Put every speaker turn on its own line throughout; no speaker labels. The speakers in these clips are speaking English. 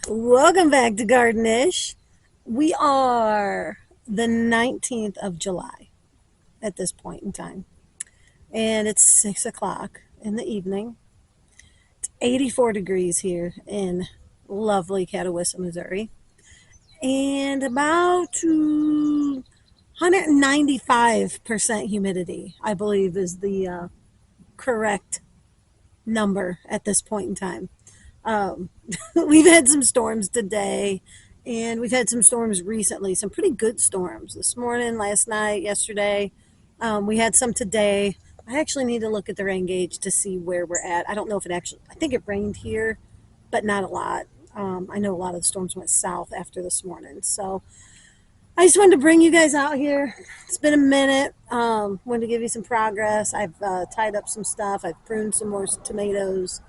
Welcome back to Gardenish. We are the 19th of July at this point in time, and it's 6 o'clock in the evening. It's 84 degrees here in lovely Catawissa, Missouri, and about 195% humidity, I believe, is the correct number at this point in time. Um, we've had some storms today, and we've had some storms recently, some pretty good storms this morning, last night, yesterday. We had some today. I actually need to look at the rain gauge to see where we're at. I don't know if it actually, I think it rained here, but not a lot. I know a lot of the storms went south after this morning. So I just wanted to bring you guys out here. It's been a minute. Wanted to give you some progress. I've tied up some stuff. I've pruned some more tomatoes,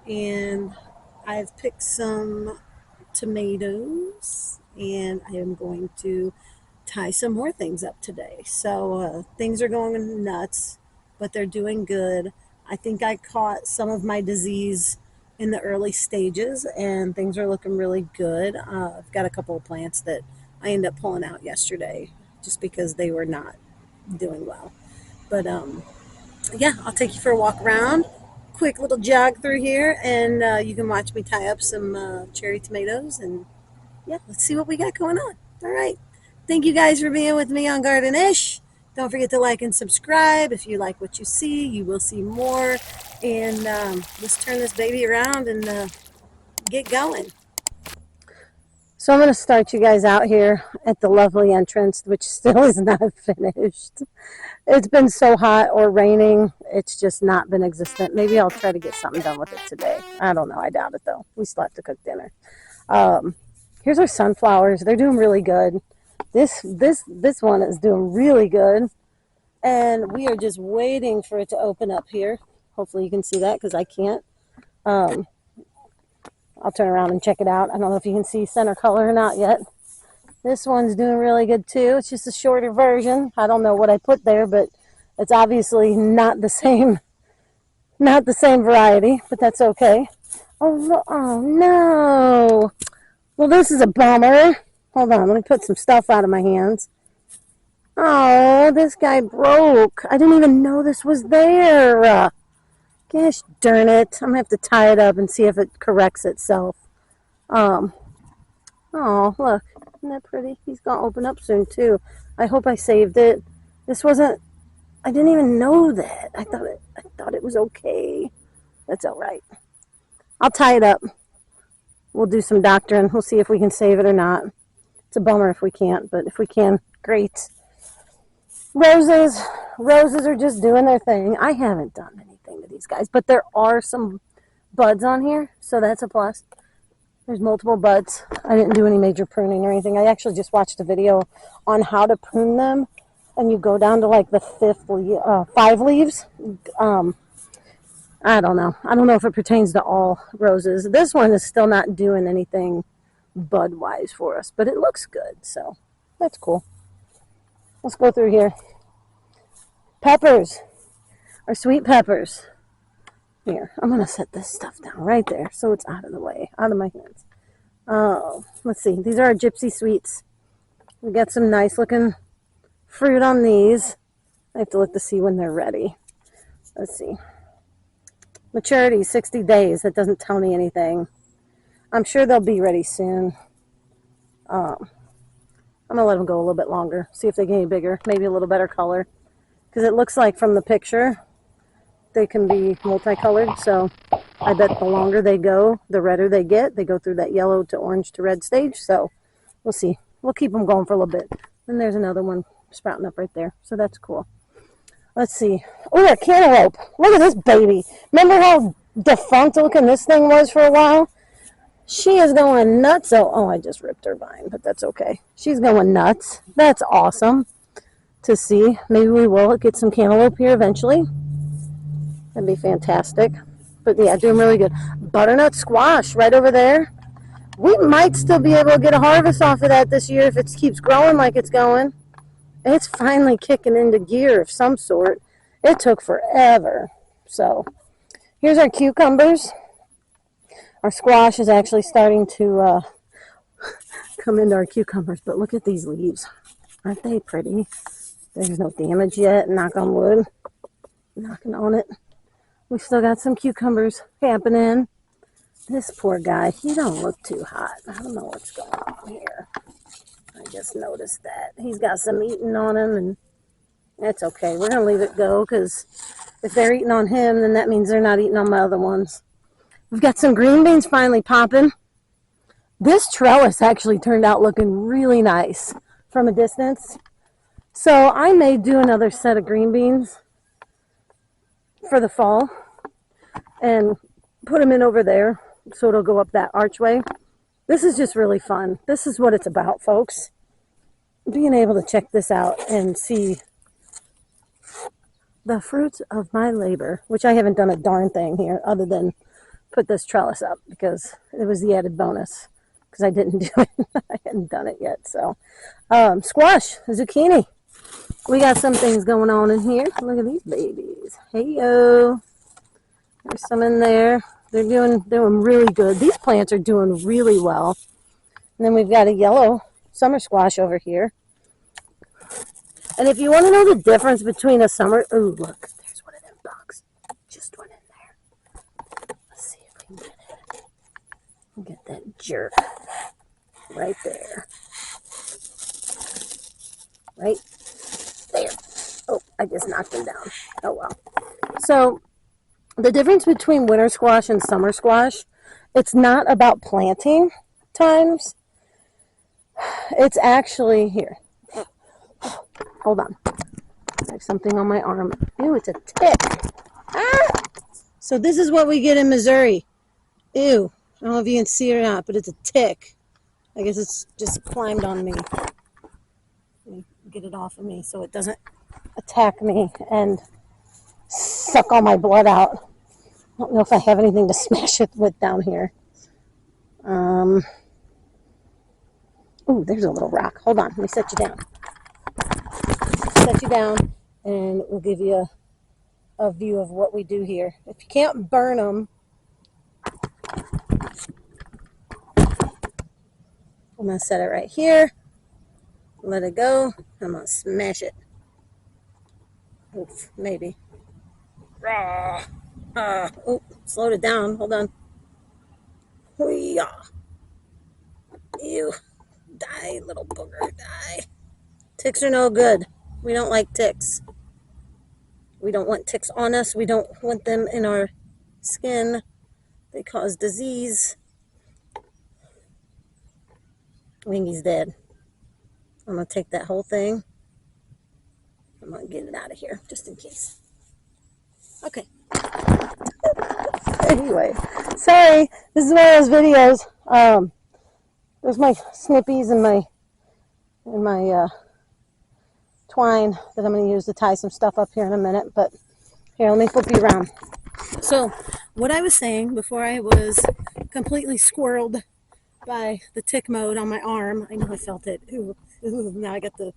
and I've picked some tomatoes, and I am going to tie some more things up today. So things are going nuts, but they're doing good. I think I caught some of my disease in the early stages, and things are looking really good. I've got a couple of plants that I ended up pulling out yesterday just because they were not doing well. But yeah, I'll take you for a walk around. Quick little jog through here, and you can watch me tie up some cherry tomatoes. And yeah, let's see what we got going on. All right. Thank you guys for being with me on Gardenish. Don't forget to like and subscribe. If you like what you see, you will see more. And let's turn this baby around and get going. So I'm going to start you guys out here at the lovely entrance, which still is not finished. It's been so hot or raining, it's just not been existent. Maybe I'll try to get something done with it today. I don't know. I doubt it, though. We still have to cook dinner. Here's our sunflowers. They're doing really good. This one is doing really good. And we are just waiting for it to open up here. Hopefully you can see that because I can't. I'll turn around and check it out. I don't know if you can see center color or not yet. This one's doing really good too. It's just a shorter version. I don't know what I put there, but it's obviously not the same variety, but that's okay. Oh no. Well, this is a bummer. Hold on, let me put some stuff out of my hands. Oh, this guy broke. I didn't even know this was there. Gosh darn it. I'm going to have to tie it up and see if it corrects itself. Oh, look. Isn't that pretty? He's going to open up soon, too. I hope I saved it. I didn't even know that. I thought it was okay. That's all right. I'll tie it up. We'll do some doctoring. We'll see if we can save it or not. It's a bummer if we can't, but if we can, great. Roses are just doing their thing. I haven't done anything to these guys, but there are some buds on here, so that's a plus. There's multiple buds. I didn't do any major pruning or anything. I actually just watched a video on how to prune them, and you go down to like the 5 leaves. I don't know. I don't know if it pertains to all roses. This one is still not doing anything bud-wise for us, but it looks good, so that's cool. Let's go through here. Peppers. Our sweet peppers. Here, I'm going to set this stuff down right there so it's out of the way, out of my hands. Oh, let's see. These are our gypsy sweets. We got some nice looking fruit on these. I have to look to see when they're ready. Let's see. Maturity, 60 days. That doesn't tell me anything. I'm sure they'll be ready soon. I'm going to let them go a little bit longer, see if they get any bigger, maybe a little better color. Because it looks like from the picture, they can be multicolored. So I bet the longer they go, the redder they get. They go through that yellow to orange to red stage. So we'll see. We'll keep them going for a little bit. And there's another one sprouting up right there. So that's cool. Let's see. Oh, a cantaloupe. Look at this baby. Remember how defunct looking this thing was for a while? She is going nuts. Oh, I just ripped her vine, but that's okay. She's going nuts. That's awesome to see. Maybe we will get some cantaloupe here eventually. That'd be fantastic. But yeah, doing really good. Butternut squash right over there. We might still be able to get a harvest off of that this year if it keeps growing like it's going. It's finally kicking into gear of some sort. It took forever. So here's our cucumbers. Our squash is actually starting to come into our cucumbers, but look at these leaves. Aren't they pretty? There's no damage yet, knock on wood. Knocking on it. We still got some cucumbers happening. This poor guy, he don't look too hot. I don't know what's going on here. I just noticed that. He's got some eating on him, and that's okay. We're going to leave it go, because if they're eating on him, then that means they're not eating on my other ones. We've got some green beans finally popping. This trellis actually turned out looking really nice from a distance. So I may do another set of green beans for the fall and put them in over there so it'll go up that archway. This is just really fun. This is what it's about, folks. Being able to check this out and see the fruits of my labor, which I haven't done a darn thing here other than put this trellis up because it was the added bonus because I didn't do it. I hadn't done it yet. So squash, zucchini. We got some things going on in here. Look at these babies. Hey-yo. There's some in there. They're doing really good. These plants are doing really well. And then we've got a yellow summer squash over here. And if you want to know the difference between a summer... Ooh, look. There's one of them bugs. Just went in there. Let's see if we can get it. We'll get that jerk. Right there. Right there. Oh, I just knocked him down. Oh, well. So... the difference between winter squash and summer squash, it's not about planting times. It's actually, here. Hold on. There's something on my arm. Ew, it's a tick. Ah! So this is what we get in Missouri. Ew. I don't know if you can see it or not, but it's a tick. I guess it's just climbed on me. Let me get it off of me so it doesn't attack me and suck all my blood out. I don't know if I have anything to smash it with down here. Ooh, there's a little rock. Hold on, let me set you down. Set you down, and we'll give you a view of what we do here. If you can't burn them, I'm going to set it right here. Let it go. I'm going to smash it. Oof, maybe. Oh, slowed it down. Hold on. Hoo-yah. Ew. Die, little booger. Die. Ticks are no good. We don't like ticks. We don't want ticks on us. We don't want them in our skin. They cause disease. I think he's dead. I'm going to take that whole thing. I'm going to get it out of here, just in case. Okay. Anyway, sorry. This is one of those videos. There's my snippies and my twine that I'm going to use to tie some stuff up here in a minute. But here, let me flip you around. So, what I was saying before I was completely squirreled by the tick mode on my arm. I know I felt it. Ooh, now I got the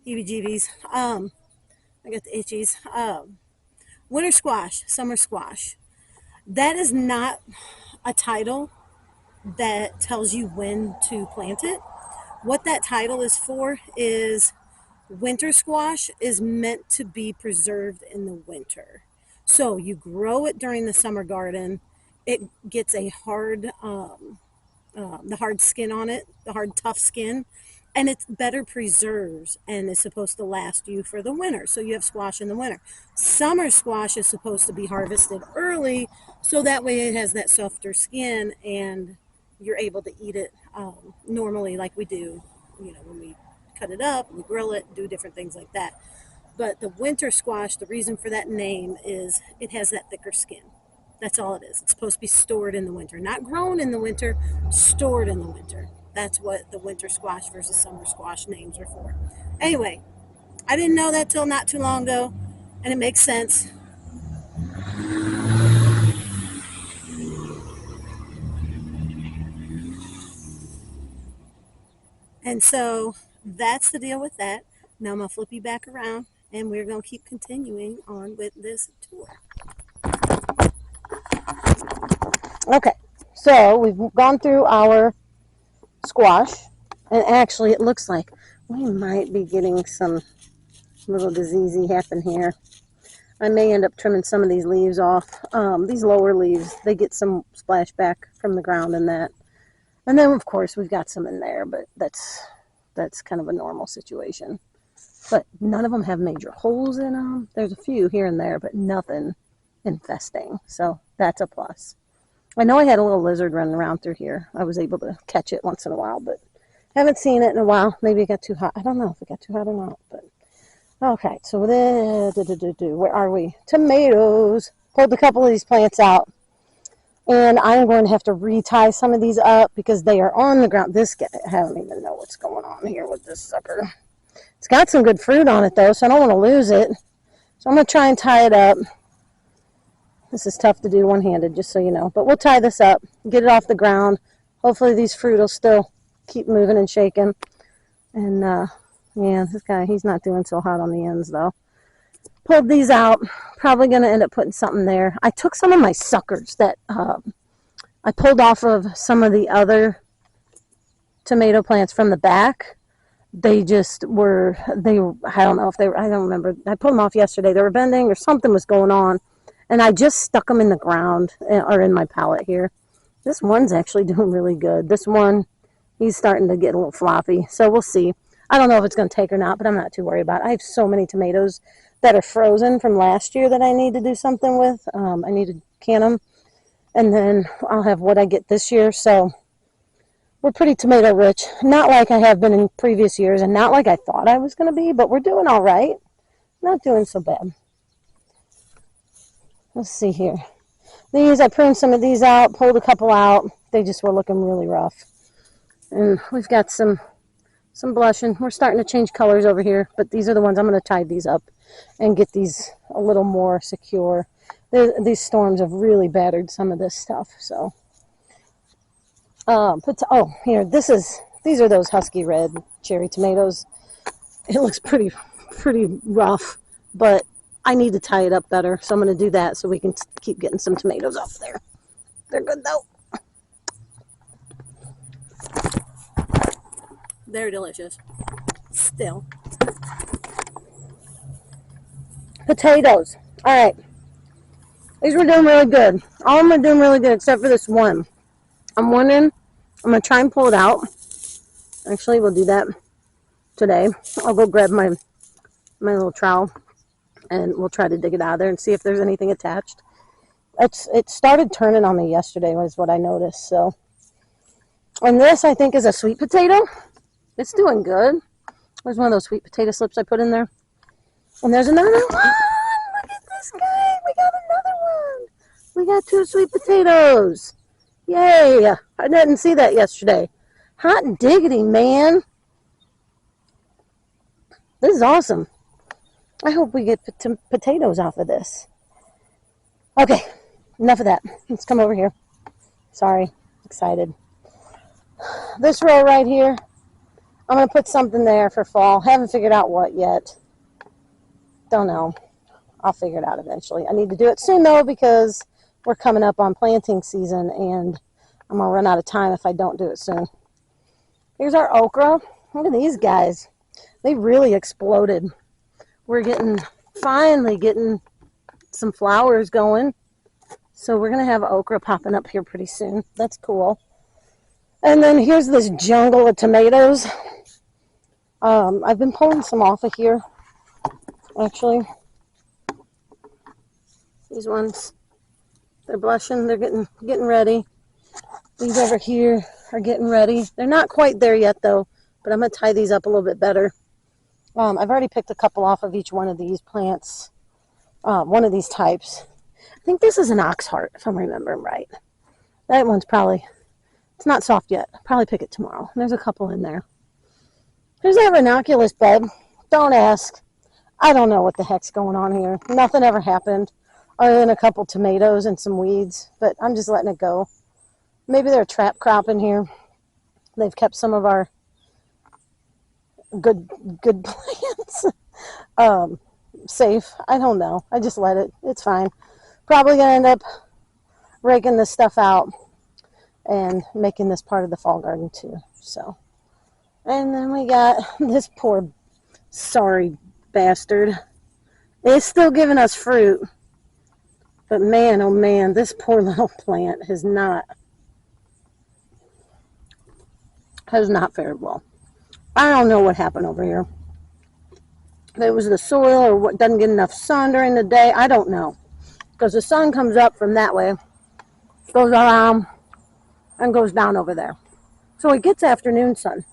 heebie-jeebies. I got the itchies. Winter squash, summer squash. That is not a title that tells you when to plant it. What that title is for is winter squash is meant to be preserved in the winter. So you grow it during the summer garden. It gets a hard, the hard skin on it, the hard tough skin, and it's better preserves and is supposed to last you for the winter. So you have squash in the winter. Summer squash is supposed to be harvested early so that way it has that softer skin and you're able to eat it normally like we do, you know, when we cut it up, we grill it, do different things like that. But the winter squash, the reason for that name is it has that thicker skin. That's all it is. It's supposed to be stored in the winter, not grown in the winter, stored in the winter. That's what the winter squash versus summer squash names are for. Anyway, I didn't know that till not too long ago, and it makes sense. And so that's the deal with that. Now I'm going to flip you back around, and we're going to keep continuing on with this tour. Okay, So we've gone through our squash, and actually it looks like we might be getting some little diseasey happen here. I may end up trimming some of these leaves off. These lower leaves, they get some splashback from the ground and that. And then, of course, we've got some in there, but that's kind of a normal situation. But none of them have major holes in them. There's a few here and there, but nothing infesting. So that's a plus. I know I had a little lizard running around through here. I was able to catch it once in a while, but haven't seen it in a while. Maybe it got too hot. I don't know if it got too hot or not. But okay, so where are we? Tomatoes. Pulled a couple of these plants out. And I'm going to have to retie some of these up because they are on the ground. This guy, I don't even know what's going on here with this sucker. It's got some good fruit on it, though, so I don't want to lose it. So I'm going to try and tie it up. This is tough to do one-handed, just so you know. But we'll tie this up, get it off the ground. Hopefully these fruit will still keep moving and shaking. And, yeah, this guy, he's not doing so hot on the ends, though. Pulled these out. Probably going to end up putting something there. I took some of my suckers that I pulled off of some of the other tomato plants from the back. They just were, I don't know if they were, I don't remember. I pulled them off yesterday. They were bending or something was going on. And I just stuck them in the ground or in my pallet here. This one's actually doing really good. This one, he's starting to get a little floppy. So we'll see. I don't know if it's going to take or not, but I'm not too worried about it. I have so many tomatoes that are frozen from last year that I need to do something with. I need to can them. And then I'll have what I get this year. So we're pretty tomato rich. Not like I have been in previous years and not like I thought I was going to be, but we're doing all right. Not doing so bad. Let's see here. These, I pruned some of these out, pulled a couple out. They just were looking really rough. And we've got some blushing. We're starting to change colors over here, but these are the ones I'm going to tie these up and get these a little more secure. These storms have really battered some of this stuff. So, here, these are those husky red cherry tomatoes. It looks pretty rough, but I need to tie it up better, so I'm going to do that so we can keep getting some tomatoes off there. They're good, though. They're delicious. Still. Potatoes. All right. These were doing really good. All of them are doing really good except for this one. I'm wondering, I'm going to try and pull it out. Actually, we'll do that today. I'll go grab my little trowel and we'll try to dig it out of there and see if there's anything attached. It started turning on me yesterday was what I noticed. So, and this I think is a sweet potato. It's doing good. There's one of those sweet potato slips I put in there. And there's another one. Look at this guy. We got another one. We got 2 sweet potatoes. Yay. I didn't see that yesterday. Hot diggity, man. This is awesome. I hope we get potatoes off of this. Okay, enough of that. Let's come over here. Sorry, excited. This row right here, I'm going to put something there for fall. Haven't figured out what yet. Don't know. I'll figure it out eventually. I need to do it soon, though, because we're coming up on planting season, and I'm going to run out of time if I don't do it soon. Here's our okra. Look at these guys. They really exploded. We're finally getting some flowers going. So we're going to have okra popping up here pretty soon. That's cool. And then here's this jungle of tomatoes. I've been pulling some off of here, actually. These ones, they're blushing. They're getting ready. These over here are getting ready. They're not quite there yet, though, but I'm going to tie these up a little bit better. I've already picked a couple off of each one of these plants, one of these types. I think this is an ox heart, if I'm remembering right. That one's it's not soft yet. I'll probably pick it tomorrow. There's a couple in there. Here's that ranunculus bed. Don't ask. I don't know what the heck's going on here. Nothing ever happened other than a couple tomatoes and some weeds, but I'm just letting it go. Maybe they're a trap crop in here. They've kept some of our good plants safe. I don't know. I just let it. It's fine. Probably gonna end up raking this stuff out and making this part of the fall garden too. So, and then we got this poor sorry bastard. It's still giving us fruit, but man, oh man, this poor little plant has not fared well. I don't know what happened over here. If it was the soil or what doesn't get enough sun during the day, I don't know. Because the sun comes up from that way, goes around, and goes down over there. So it gets afternoon sun.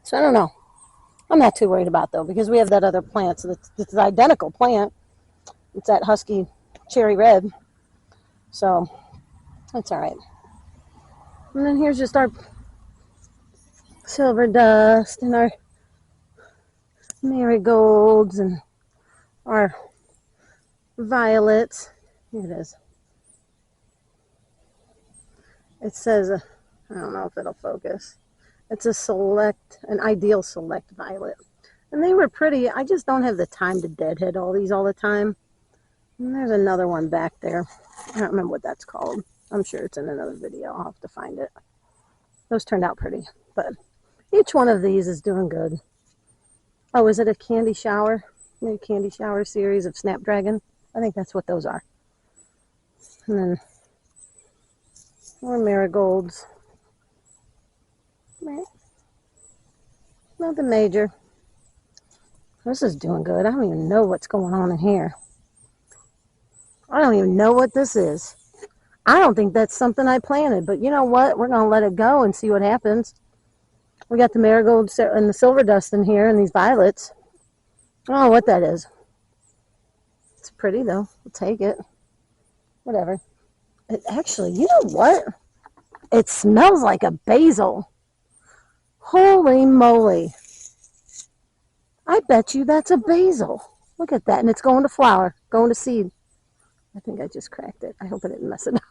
So I don't know. I'm not too worried about though, because we have that other plant. So it's the identical plant. It's that husky cherry red. So that's all right. And then here's just our silver dust and our marigolds and our violets. Here it is. It says, I don't know if it'll focus. It's an ideal select violet. And they were pretty. I just don't have the time to deadhead all these all the time. And there's another one back there. I don't remember what that's called. I'm sure it's in another video. I'll have to find it. Those turned out pretty. But each one of these is doing good. Oh, is it a candy shower? Maybe candy shower series of Snapdragon? I think that's what those are. And then more marigolds. Nothing major. This is doing good. I don't even know what's going on in here. I don't even know what this is. I don't think that's something I planted, but you know what? We're going to let it go and see what happens. We got the marigolds and the silver dust in here and these violets. I don't know what that is. It's pretty though. We'll take it. Whatever. It actually, you know what? It smells like a basil. Holy moly. I bet you that's a basil. Look at that. And it's going to flower, going to seed. I think I just cracked it. I hope I didn't mess it up.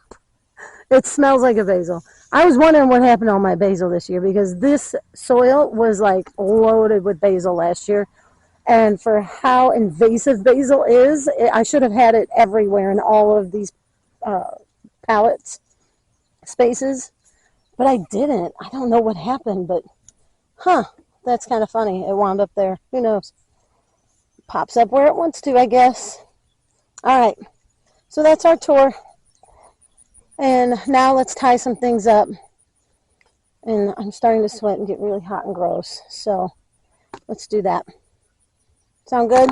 It smells like a basil. I was wondering what happened to all my basil this year because this soil was like loaded with basil last year. And for how invasive basil is, I should have had it everywhere in all of these pallets spaces. But I didn't. I don't know what happened, but that's kind of funny. It wound up there. Who knows? Pops up where it wants to, I guess. All right. So that's our tour. And now let's tie some things up. And I'm starting to sweat and get really hot and gross. So let's do that. Sound good?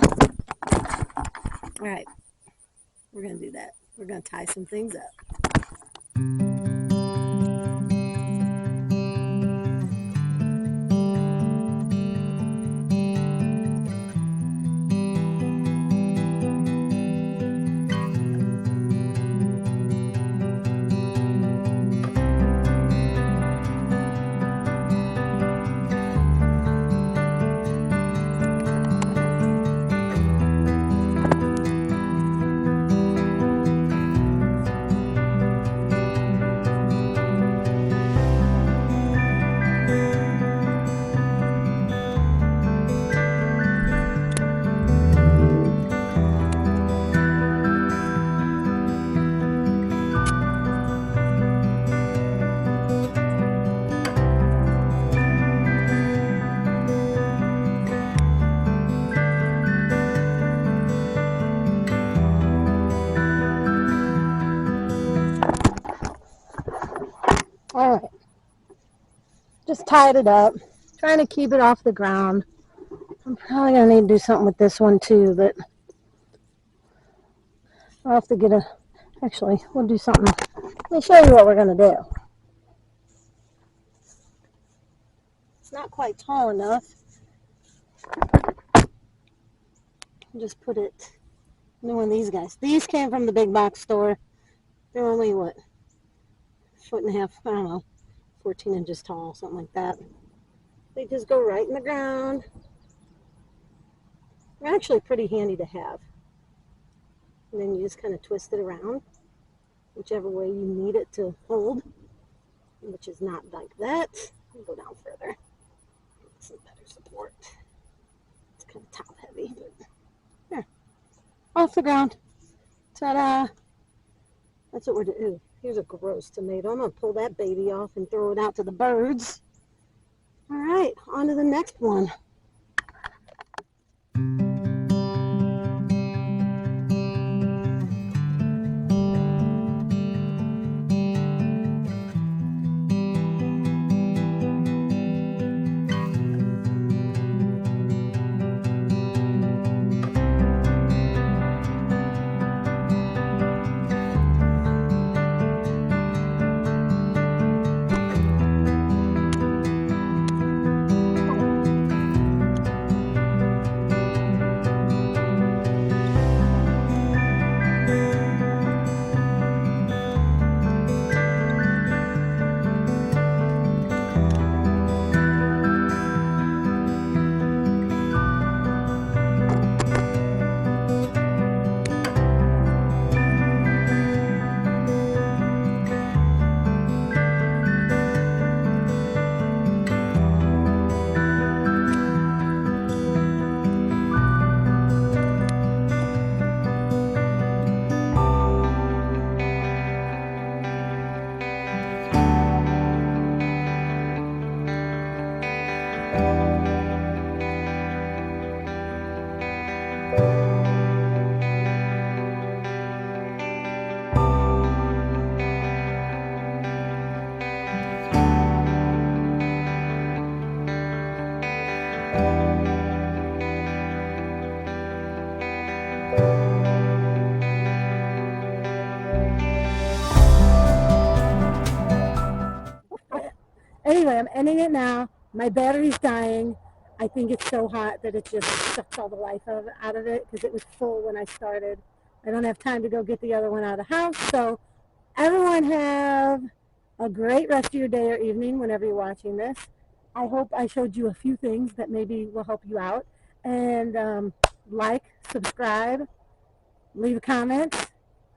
All right. We're going to do that. We're going to tie some things up. All right. Just tied it up. Trying to keep it off the ground. I'm probably going to need to do something with this one too, but I'll have to get actually, we'll do something. Let me show you what we're going to do. It's not quite tall enough. I'll just put it in one of these guys. These came from the big box store. They're only, what, 1.5 feet, I don't know, 14 inches tall, something like that. They just go right in the ground. They're actually pretty handy to have. And then you just kind of twist it around, whichever way you need it to hold, which is not like that. I'll go down further. Get some better support. It's kind of top heavy, but there. Off the ground. Ta-da! That's what we're doing. Here's a gross tomato. I'm going to pull that baby off and throw it out to the birds. All right, on to the next one. Anyway, I'm ending it now. My battery's dying. I think it's so hot that it just sucks all the life out of it because it was full when I started. I don't have time to go get the other one out of the house. So everyone have a great rest of your day or evening whenever you're watching this. I hope I showed you a few things that maybe will help you out. And like, subscribe, leave a comment.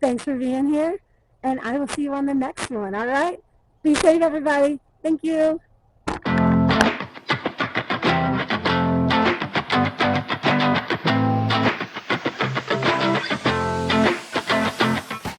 Thanks for being here. And I will see you on the next one, all right? Be safe, everybody. Thank you.